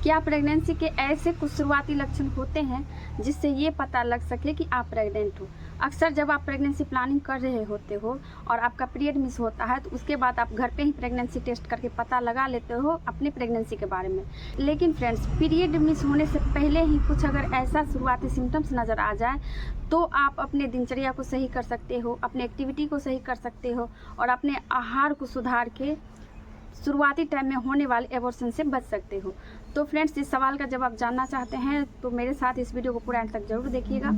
क्या प्रेगनेंसी के ऐसे कुछ शुरुआती लक्षण होते हैं जिससे ये पता लग सके कि आप प्रेग्नेंट हो। अक्सर जब आप प्रेगनेंसी प्लानिंग कर रहे होते हो और आपका पीरियड मिस होता है तो उसके बाद आप घर पे ही प्रेगनेंसी टेस्ट करके पता लगा लेते हो अपनी प्रेगनेंसी के बारे में। लेकिन फ्रेंड्स, पीरियड मिस होने से पहले ही कुछ अगर ऐसा शुरुआती सिम्टम्स नज़र आ जाए तो आप अपने दिनचर्या को सही कर सकते हो, अपने एक्टिविटी को सही कर सकते हो और अपने आहार को सुधार के शुरुआती टाइम में होने वाले एबॉर्शन से बच सकते हो। तो फ्रेंड्स, इस सवाल का जवाब जानना चाहते हैं तो मेरे साथ इस वीडियो को पूरा एंड तक जरूर देखिएगा।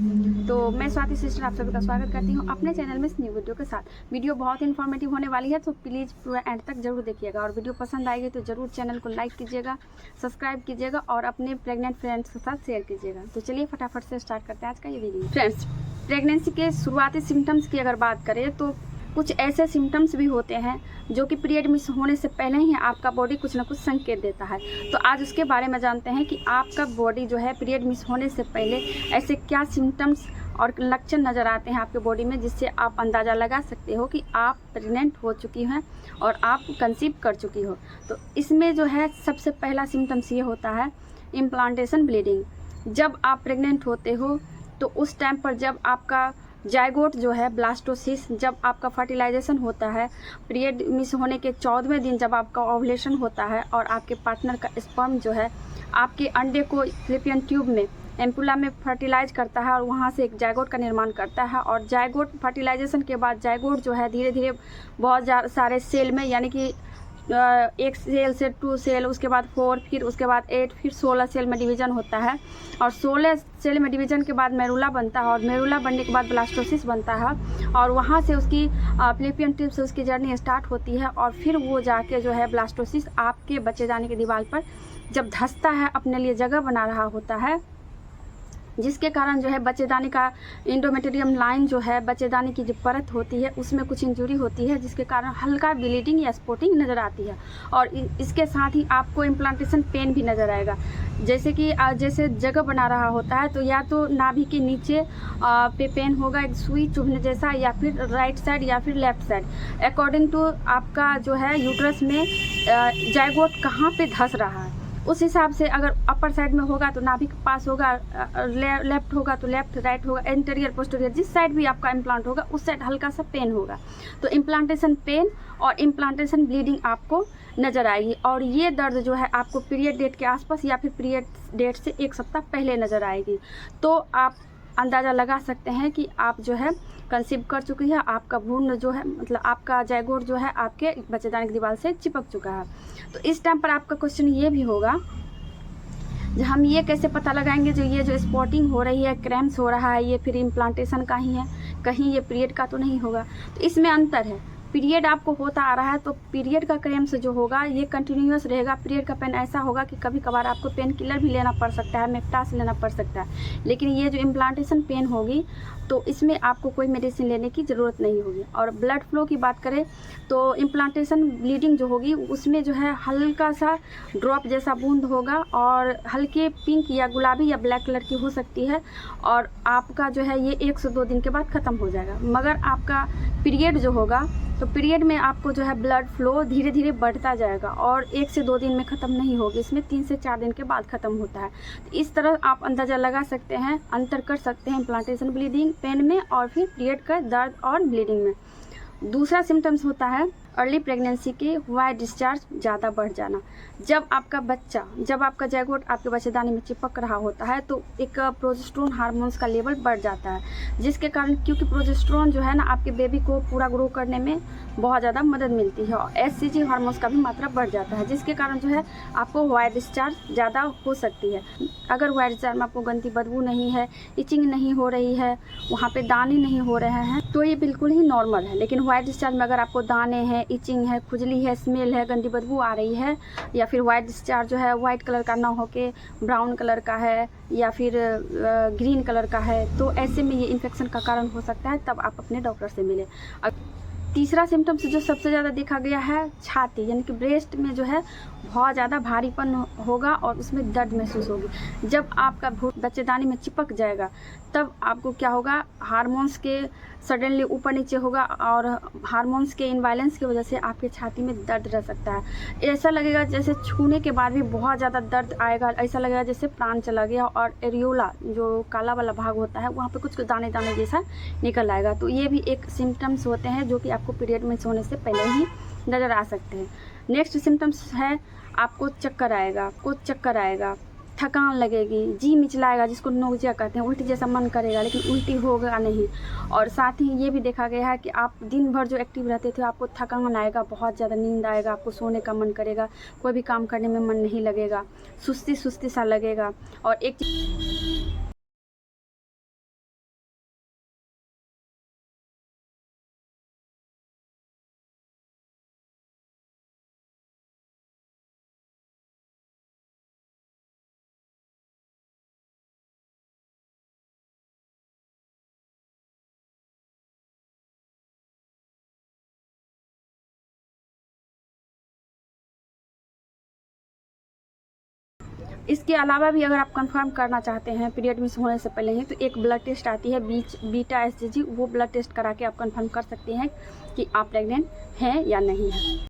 तो मैं स्वाति सिस्टर आप सभी का स्वागत करती हूँ अपने चैनल में इस न्यू वीडियो के साथ। वीडियो बहुत इन्फॉर्मेटिव होने वाली है तो प्लीज़ पूरा एंड तक जरूर देखिएगा और वीडियो पसंद आएगी तो जरूर चैनल को लाइक कीजिएगा, सब्सक्राइब कीजिएगा और अपने प्रेग्नेंट फ्रेंड्स के साथ शेयर कीजिएगा। तो चलिए फटाफट से स्टार्ट करते हैं आज का ये वीडियो। फ्रेंड्स, प्रेगनेंसी के शुरुआती सिम्टम्स की अगर बात करें तो कुछ ऐसे सिम्टम्स भी होते हैं जो कि पीरियड मिस होने से पहले ही आपका बॉडी कुछ ना कुछ संकेत देता है। तो आज उसके बारे में जानते हैं कि आपका बॉडी जो है पीरियड मिस होने से पहले ऐसे क्या सिम्टम्स और लक्षण नज़र आते हैं आपके बॉडी में जिससे आप अंदाज़ा लगा सकते हो कि आप प्रेग्नेंट हो चुकी हैं और आप कंसीव कर चुकी हो। तो इसमें जो है सबसे पहला सिम्टम्स ये होता है इम्प्लांटेशन ब्लीडिंग। जब आप प्रेग्नेंट होते हो तो उस टाइम पर जब आपका जायगोट जो है ब्लास्टोसिस, जब आपका फर्टिलाइजेशन होता है, पीरियड मिस होने के 14वें दिन जब आपका ओवुलेशन होता है और आपके पार्टनर का स्पर्म जो है आपके अंडे को फैलोपियन ट्यूब में एम्पुला में फर्टिलाइज करता है और वहाँ से एक जायगोट का निर्माण करता है। और जायगोट फर्टिलाइजेशन के बाद जायगोट जो है धीरे धीरे बहुत सारे सेल में, यानी कि एक सेल से 2 सेल, उसके बाद 4, फिर उसके बाद 8, फिर 16 सेल में डिवीज़न होता है और 16 सेल में डिवीज़न के बाद मेरुला बनता है और मेरुला बनने के बाद ब्लास्टोसिस बनता है और वहाँ से उसकी फैलोपियन ट्यूब से उसकी जर्नी स्टार्ट होती है और फिर वो जाके जो है ब्लास्टोसिस आपके बच्चे जाने की दीवार पर जब धंसता है, अपने लिए जगह बना रहा होता है, जिसके कारण जो है बच्चेदानी का एंडोमेट्रियम लाइन जो है बच्चेदानी की जो परत होती है उसमें कुछ इंजरी होती है जिसके कारण हल्का ब्लीडिंग या स्पॉटिंग नज़र आती है। और इसके साथ ही आपको इम्प्लांटेशन पेन भी नज़र आएगा, जैसे जगह बना रहा होता है तो या तो नाभि के नीचे पे पेन होगा, एक सुई चुभने जैसा, या फिर राइट साइड या फिर लेफ्ट साइड, अकॉर्डिंग टू आपका जो है यूट्रस में जायगोट कहाँ पे धंस रहा है उस हिसाब से। अगर अपर साइड में होगा तो नाभि के पास होगा, लेफ्ट होगा तो लेफ्ट, राइट होगा, एंटीरियर पोस्टीरियर, जिस साइड भी आपका इम्प्लांट होगा उस साइड हल्का सा पेन होगा। तो इम्प्लांटेशन पेन और इम्प्लांटेशन ब्लीडिंग आपको नज़र आएगी और ये दर्द जो है आपको पीरियड डेट के आसपास या फिर पीरियड डेट से 1 सप्ताह पहले नज़र आएगी। तो आप अंदाज़ा लगा सकते हैं कि आप जो है कंसीव कर चुकी है, आपका भ्रूण जो है मतलब आपका जायगोट जो है आपके बच्चेदानी की दीवार से चिपक चुका है। तो इस टाइम पर आपका क्वेश्चन ये भी होगा, हम ये कैसे पता लगाएंगे ये जो स्पॉटिंग हो रही है, क्रैम्प्स हो रहा है, ये फिर इम्प्लांटेशन का ही है, कहीं ये पीरियड का तो नहीं होगा। तो इसमें अंतर है। पीरियड आपको होता आ रहा है तो पीरियड का क्रैम्प्स जो होगा ये कंटिन्यूअस रहेगा। पीरियड का पेन ऐसा होगा कि कभी कभार आपको पेन किलर भी लेना पड़ सकता है, मेफ्टास लेना पड़ सकता है। लेकिन ये जो इम्प्लांटेशन पेन होगी तो इसमें आपको कोई मेडिसिन लेने की ज़रूरत नहीं होगी। और ब्लड फ्लो की बात करें तो इम्प्लांटेशन ब्लीडिंग जो होगी उसमें जो है हल्का सा ड्रॉप जैसा बूंद होगा और हल्के पिंक या गुलाबी या ब्लैक कलर की हो सकती है और आपका जो है ये 1 से 2 दिन के बाद ख़त्म हो जाएगा। मगर आपका पीरियड जो होगा तो पीरियड में आपको जो है ब्लड फ्लो धीरे धीरे बढ़ता जाएगा और 1 से 2 दिन में ख़त्म नहीं होगी, इसमें 3 से 4 दिन के बाद ख़त्म होता है। तो इस तरह आप अंदाज़ा लगा सकते हैं, अंतर कर सकते हैं इम्प्लांटेशन ब्लीडिंग पेन में और फिर पीरियड का दर्द और ब्लीडिंग में। दूसरा सिम्टम्स होता है अर्ली प्रेगनेंसी के वाइट डिस्चार्ज ज़्यादा बढ़ जाना। जब आपका जायगोट आपके बच्चेदानी में चिपक रहा होता है तो एक प्रोजेस्टेरोन हार्मोन्स का लेवल बढ़ जाता है, जिसके कारण, क्योंकि प्रोजेस्टेरोन जो है ना आपके बेबी को पूरा ग्रो करने में बहुत ज़्यादा मदद मिलती है और एचसीजी हार्मोन्स का भी मात्रा बढ़ जाता है, जिसके कारण जो है आपको वाइट डिस्चार्ज ज़्यादा हो सकती है। अगर वाइट डिस्चार्ज में आपको गंदी बदबू नहीं है, इचिंग नहीं हो रही है, वहाँ पे दाने नहीं हो रहे हैं तो ये बिल्कुल ही नॉर्मल है। लेकिन वाइट डिस्चार्ज में अगर आपको दाने हैं, इचिंग है, खुजली है, स्मेल है, गंदी बदबू आ रही है या फिर वाइट डिस्चार्ज जो है वाइट कलर का ना होके ब्राउन कलर का है या फिर ग्रीन कलर का है तो ऐसे में ये इन्फेक्शन का कारण हो सकता है। तब आप अपने डॉक्टर से मिलें। तीसरा सिम्टम्स जो सबसे ज़्यादा देखा गया है छाती, यानी कि ब्रेस्ट में जो है बहुत ज़्यादा भारीपन होगा और उसमें दर्द महसूस होगी। जब आपका बच्चेदानी में चिपक जाएगा तब आपको क्या होगा, हार्मोन्स के सडनली ऊपर नीचे होगा और हार्मोन्स के इम्बैलेंस की वजह से आपके छाती में दर्द रह सकता है। ऐसा लगेगा जैसे छूने के बाद भी बहुत ज़्यादा दर्द आएगा, ऐसा लगेगा जैसे प्राण चला गया और एरियोला जो काला वाला भाग होता है वहाँ पे कुछ दाने दाने जैसा निकल आएगा। तो ये भी एक सिम्टम्स होते हैं जो कि आपको पीरियड मिस होने से पहले ही नज़र आ सकते हैं। नेक्स्ट सिम्टम्स है आपको चक्कर आएगा, थकान लगेगी, जी मिचलाएगा जिसको नोजिया कहते हैं, उल्टी जैसा मन करेगा लेकिन उल्टी होगा नहीं। और साथ ही ये भी देखा गया है कि आप दिन भर जो एक्टिव रहते थे आपको थकान आएगा, बहुत ज़्यादा नींद आएगा, आपको सोने का मन करेगा, कोई भी काम करने में मन नहीं लगेगा, सुस्ती सा लगेगा। और एक इसके अलावा भी अगर आप कंफर्म करना चाहते हैं पीरियड मिस होने से पहले ही, तो एक ब्लड टेस्ट आती है बीटा एसजीजी, वो ब्लड टेस्ट करा के आप कंफर्म कर सकते हैं कि आप प्रेग्नेंट हैं या नहीं हैं।